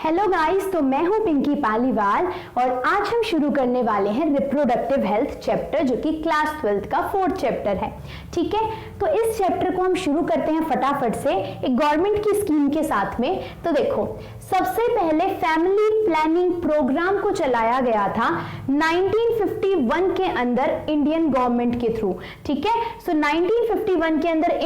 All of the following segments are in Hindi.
हेलो गाइस, तो मैं हूं पिंकी पालीवाल और आज हम शुरू करने वाले हैं रिप्रोडक्टिव हेल्थ चैप्टर, जो कि क्लास 12th का 4th चैप्टर है। ठीक है, तो इस चैप्टर को हम शुरू करते हैं फटाफट से एक गवर्नमेंट की स्कीम के साथ में। तो देखो, सबसे पहले फैमिली प्लानिंग प्रोग्राम को चलाया गया था 1951 के अंदर इंडियन गवर्नमेंट के थ्रू। ठीक है, सो 1951 के अंदर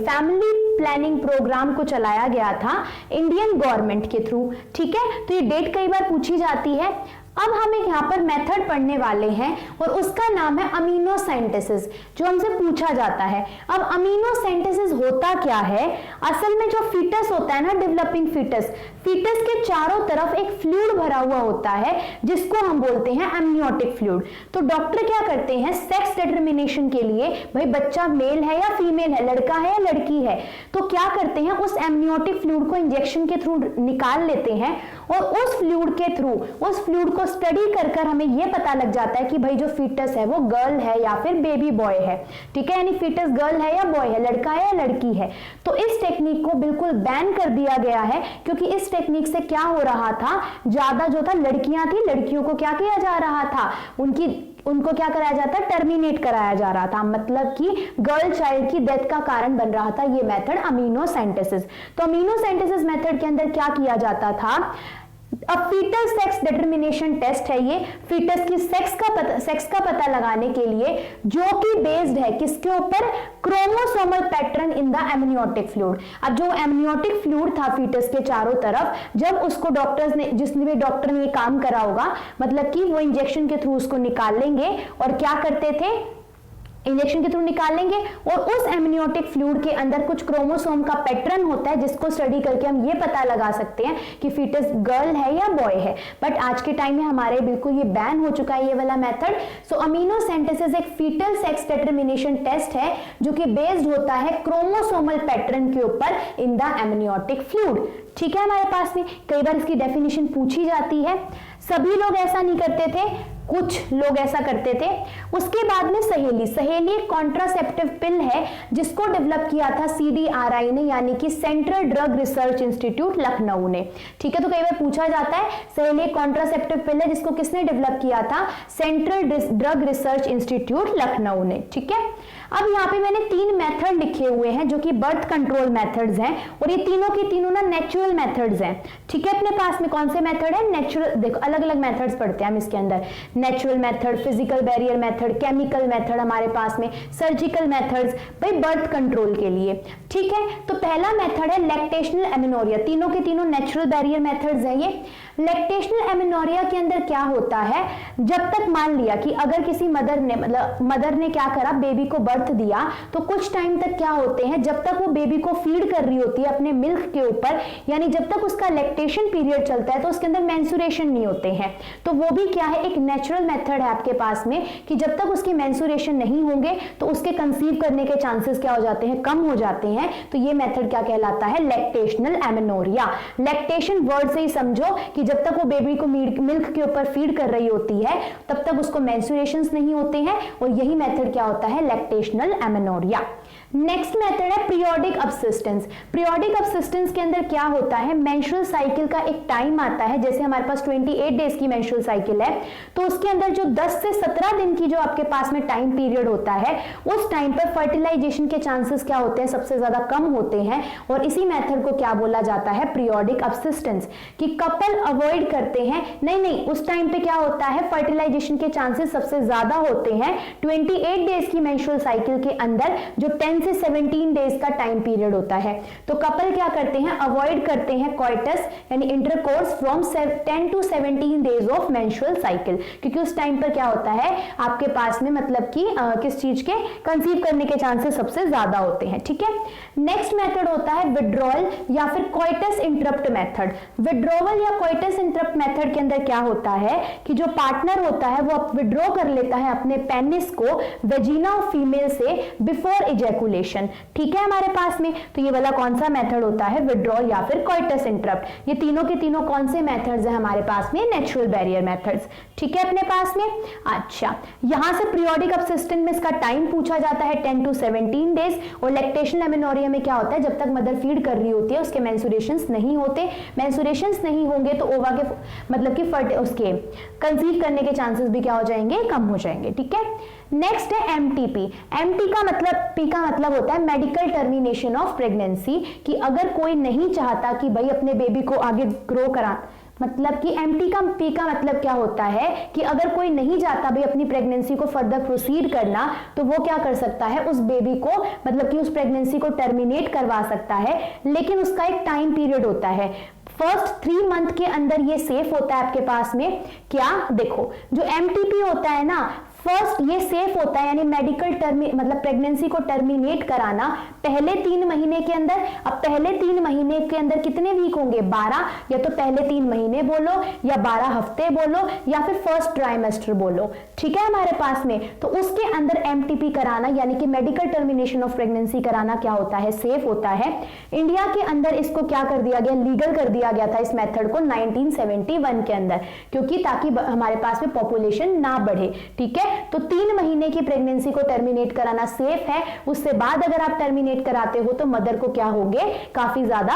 फैमिली प्लानिंग प्रोग्राम को चलाया गया था इंडियन गवर्नमेंट के थ्रू। ठीक है, तो ये डेट कई बार पूछी जाती है। अब हम एक यहाँ पर मेथड पढ़ने वाले हैं और उसका नाम है अमीनोसेंटेसिस, जो हमसे पूछा जाता है। अब अमीनोसेंटेसिस होता क्या है? असल में जो फीटस होता है ना, डेवलपिंग फीटस के चारों तरफ एक फ्लूइड भरा हुआ होता है जिसको हम बोलते हैं एमनियोटिक फ्लूइड। तो डॉक्टर क्या करते हैं, सेक्स डिटरमिनेशन के लिए, भाई बच्चा मेल है या फीमेल है, लड़का है या लड़की है, तो क्या करते हैं, उस एमनियोटिक फ्लूइड को इंजेक्शन के थ्रू निकाल लेते हैं और उस फ्लूइड को स्टडी कर हमें यह पता लग जाता है कि भाई जो फीटस है वो गर्ल है या फिर बेबी बॉय है। ठीक है, यानी फीटस गर्ल है या बॉय है, लड़का है या लड़की है। तो इस टेक्निक को बिल्कुल बैन कर दिया गया है, क्योंकि इस टेक्निक से क्या हो रहा था, ज्यादा जो था लड़कियां थी, लड़कियों को क्या किया जा रहा था, उनको क्या कराया जाता, टर्मिनेट कराया जा रहा था, मतलब कि गर्ल चाइल्ड की डेथ का कारण बन रहा था ये मेथड अमीनोसेंटेसिस। तो अमीनोसेंटेसिस मेथड के अंदर क्या किया जाता था, अब फीटल सेक्स डिटरमिनेशन टेस्ट है ये, फीटस की सेक्स का पता लगाने के लिए, जो कि बेस्ड है किसके ऊपर, chromosomal pattern in the amniotic fluid. अब जो एमनियोटिक फ्लूइड था फीटस के चारों तरफ, जब उसको जिसने भी डॉक्टर ने ये काम करा होगा, मतलब कि वो इंजेक्शन के थ्रू उसको निकाल लेंगे और क्या करते थे, इंजेक्शन के थ्रू निकालेंगे और उस एमनियोटिक फ्लूइड के अंदर कुछ क्रोमोसोम का पैटर्न होता है जिसको स्टडी करके हम ये पता लगा सकते हैं कि फीटस गर्ल है या बॉय है। बट आज के टाइम में हमारे बिल्कुल ये बैन हो चुका है ये वाला मेथड। सो अमीनोसेंटेसिस एक फीटल सेक्स डिटरमिनेशन टेस्ट है जो कि बेस्ड होता है क्रोमोसोमल पैटर्न के ऊपर इन द एमनियोटिक फ्लूइड। ठीक है, हमारे पास में कई बार इसकी डेफिनेशन पूछी जाती है। सभी लोग ऐसा नहीं करते थे, कुछ लोग ऐसा करते थे। उसके बाद में सहेली एक कॉन्ट्रासेप्टिव पिल है जिसको डेवलप किया था CDRI ने, यानी कि central drug research institute Lucknow ने। ठीक है, तो कई बार पूछा जाता है, सहेली एक कॉन्ट्रासेप्टिव पिल है जिसको किसने डेवलप किया था, central drug research institute Lucknow ने। ठीक है, अब यहाँ पे मैंने 3 मेथड लिखे हुए हैं जो कि बर्थ कंट्रोल मेथड्स हैं और ये तीनों की तीनों ना नेचुरल मेथड्स हैं। ठीक है, अपने पास में कौन से मेथड है, नेचुरल। देखो अलग अलग मेथड्स पढ़ते हैं हम इसके अंदर, natural method, physical barrier method, chemical method हमारे पास में, सर्जिकल मेथड्स, भाई बर्थ कंट्रोल के लिए। ठीक है, तो पहला मेथड है लैक्टेशनल एमेनोरिया, तीनों के तीनों नेचुरल बैरियर मेथड्स हैं ये। लैक्टेशनल एमेनोरिया के अंदर क्या होता है, जब तक मान लिया कि अगर किसी मदर ने क्या करा, बेबी को बर्थ दिया, तो कुछ टाइम तक क्या होते हैं, जब तक वो बेबी को फीड कर रही होती है अपने मिल्क के ऊपर, यानी जब तक उसका लैक्टेशन पीरियड चलता है, तो उसके अंदर मेंस्ट्रुएशन नहीं होते हैं। तो वो भी क्या है, एक नेचुरल मेथड है आपके पास में कि जब तक उसकी मेंस्ट्रुएशन नहीं होंगे तो उसके कंसीव करने के चांसेस क्या हो जाते हैं, कम हो जाते हैं। तो ये मेथड क्या कहलाता है, लैक्टेशनल एमेनोरिया। लैक्टेशन वर्ड से ही समझो कि जब तक वो बेबी को मिल्क के ऊपर फीड कर रही होती है तब तक उसको मेंस्ट्रुएशंस नहीं होते हैं, और यही मेथड क्या होता है, लैक्टेशनल एमेनोरिया। नेक्स्ट मेथड है पीरियोडिक अबसिस्टेंस। पीरियोडिक अबसिस्टेंस के अंदर क्या होता है, मेंस्ट्रुअल साइकिल का एक टाइम आता है, जैसे हमारे पास 28 डेज की मेंस्ट्रुअल साइकिल है, तो उसके अंदर जो 10 से 17 दिन की जो आपके पास में टाइम पीरियड होता है, उस टाइम पर फर्टिलाइजेशन के चांसेस क्या होते हैं, सबसे ज्यादा कम होते हैं। और इसी मेथड को क्या बोला जाता है, पीरियोडिक अबसिस्टेंस, कि कपल अवॉइड करते हैं, नहीं उस टाइम पे क्या होता है, फर्टिलाइजेशन के चांसेस सबसे ज्यादा होते हैं 28 डेज की मेंस्ट्रुअल साइकिल के अंदर, जो 10 से 17 डेज का टाइम पीरियड होता है। तो कपल क्या करते हैं, अवॉइड करते हैं कॉइटस यानी intercourse from 10 to 17 days of menstrual cycle, क्योंकि उस टाइम पर क्या होता है आपके पास में, मतलब कि किस चीज के, कंसीव करने के चांसेस सबसे ज्यादा होते हैं। ठीक है, नेक्स्ट मेथड होता है विड्रॉल या फिर कॉइटस इंटरप्ट मेथड। विड्रॉवल या कॉइटस इंटरप्ट मेथड के अंदर क्या होता है कि जो पार्टनर होता है वो विड्रॉ कर लेता है अपने पेनिस को वेजिना ऑफ फीमेल से बिफोर इजैकुलेशन, इजैकुलेशन। ठीक है हमारे पास में, तो ये वाला कौन सा मेथड होता है, विड्रॉल या फिर कोइटस इंटरप्ट। ये तीनों के तीनों कौन से मेथड्स है हमारे पास में, नेचुरल बैरियर मेथड्स। ठीक है अपने पास में। अच्छा, यहां से पीरियोडिक अबसिस्टेंस में इसका टाइम पूछा जाता है 10 to 17 डेज। और लैक्टेशनल एमेनोरिया में क्या होता है, जब तक मदर फीड कर रही होती है उसके मेंस्ट्रुएशंस नहीं होते, मेंस्ट्रुएशंस नहीं होंगे तो ओवा के मतलब कि उसके कंसीव करने के चांसेस भी क्या हो जाएंगे, कम हो जाएंगे। ठीक है, नेक्स्ट है एमटीपी। एमटी का मतलब, पी का मतलब होता है मेडिकल टर्मिनेशन ऑफ प्रेगनेंसी, कि अगर कोई नहीं चाहता कि भाई अपने बेबी को आगे ग्रो करा, मतलब कि एमटी का पी का मतलब क्या होता है कि अगर कोई नहीं चाहता भाई अपनी प्रेगनेंसी को फर्दर प्रोसीड करना, तो वो क्या कर सकता है, उस बेबी को मतलब कि उस प्रेगनेंसी को टर्मिनेट करवा सकता है, लेकिन उसका एक टाइम पीरियड होता है। फर्स्ट 3 मंथ के अंदर ये सेफ होता है आपके पास में। क्या, देखो जो एमटीपी होता है ना, फर्स्ट ये सेफ होता है, यानी मेडिकल मतलब प्रेगनेंसी को टर्मिनेट कराना पहले 3 महीने के अंदर। अब पहले 3 महीने के अंदर कितने वीक होंगे, 12, या तो पहले 3 महीने बोलो या 12 हफ्ते बोलो या फिर फर्स्ट ट्राइमेस्टर बोलो। ठीक है हमारे पास में, तो उसके अंदर एमटीपी कराना यानी कि मेडिकल टर्मिनेशन ऑफ प्रेगनेंसी कराना क्या होता है, सेफ होता है। इंडिया के अंदर इसको क्या कर दिया गया, लीगल कर दिया गया था इस मेथड को 1971 के अंदर, क्योंकि ताकि हमारे पास में पॉपुलेशन ना बढ़े। ठीक है, तो 3 महीने की प्रेगनेंसी को टर्मिनेट कराना सेफ है। उससे बाद अगर आप टर्मिनेट कराते हो तो मदर को क्या होंगे, काफी ज्यादा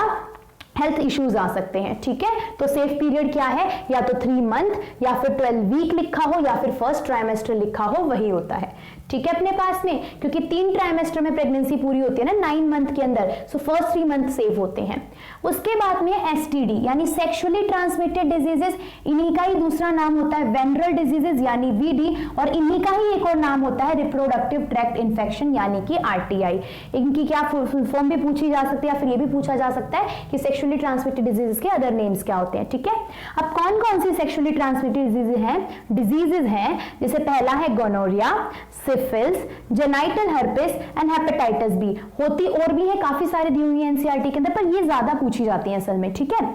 हेल्थ इश्यूज आ सकते हैं। ठीक है, तो सेफ पीरियड क्या है, या तो 3 मंथ या फिर 12 वीक लिखा हो या फिर फर्स्ट ट्राइमेस्टर लिखा हो, वही होता है। ठीक है अपने पास में, क्योंकि 3 ट्राइमेस्टर में प्रेगनेंसी पूरी होती है ना 9 मंथ के अंदर, सो फर्स्ट 3 मंथ सेफ होते हैं। उसके बाद में एसटीडी यानी सेक्सुअली ट्रांसमिटेड डिजीजेस, इन्हीं का ही दूसरा नाम होता है वेनरल डिजीजेस यानी वीडी, और इन्हीं का ही एक और नाम होता है रिप्रोडक्टिव ट्रैक्ट इन्फेक्शन यानी कि आरटीआई। इनकी क्या फुल फॉर्म भी पूछी जा सकती है या फिर ये भी पूछा जा सकता है कि सेक्सुअली ट्रांसमिटेड डिजीजेस के अदर नेम्स क्या होते हैं। ठीक है, अब कौन कौन सी सेक्सुअली ट्रांसमिटेड डिजीजेस हैं, जैसे पहला है gonorrhoea, syphilis, genital herpes and hepatitis B. होती और भी है, काफी सारे दी हुई है एनसीईआरटी के अंदर, पर ये ज्यादा पूछी जाती है असल में। ठीक है,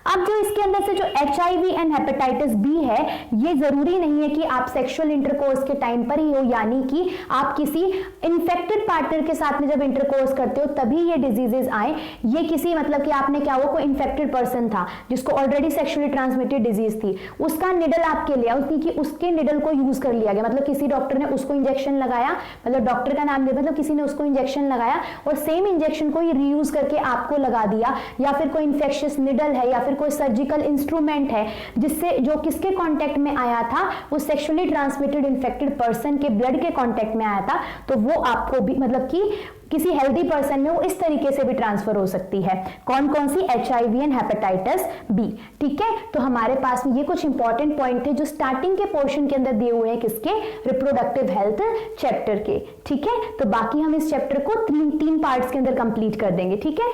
अब जो इसके अंदर से जो एचआईवी एंड हेपेटाइटिस बी है, ये जरूरी नहीं है कि आप सेक्सुअल इंटरकोर्स के टाइम पर ही हो, यानी कि आप किसी इन्फेक्टेड पार्टनर के साथ में जब इंटरकोर्स करते हो तभी ये डिजीजेस आए। ये किसी मतलब कि आपने क्या हुआ, कोई इन्फेक्टेड पर्सन था जिसको ऑलरेडी सेक्सुअली ट्रांसमिटेड डिजीज थी, उसका निडल आपके लिया, उसके निडल को यूज कर लिया गया, मतलब किसी डॉक्टर ने उसको इंजेक्शन लगाया, मतलब डॉक्टर का नाम दे, मतलब किसी ने उसको इंजेक्शन लगाया और सेम इंजेक्शन को ये रीयूज करके आपको लगा दिया, या फिर कोई इन्फेक्शियस निडल है या फिर कोई सर्जिकल इंस्ट्रूमेंट है जिससे जो किसके कांटेक्ट में आया था, उस सेक्सुअली ट्रांसमिटेड इन्फेक्टेड पर्सन के ब्लड के कांटेक्ट में आया था, तो वो आपको भी मतलब कि किसी हेल्दी पर्सन में वो इस तरीके से भी ट्रांसफर हो सकती है। कौन कौन सी, एचआईवी एंड हेपेटाइटिस बी। ठीक है, तो हमारे पास में ये कुछ इंपॉर्टेंट पॉइंट थे जो स्टार्टिंग के पोर्शन के अंदर दिए हुए हैं, किसके, रिप्रोडक्टिव हेल्थ चैप्टर के। ठीक है, तो बाकी हम इस चैप्टर को 3 पार्ट्स के अंदर कंप्लीट कर देंगे। ठीक है।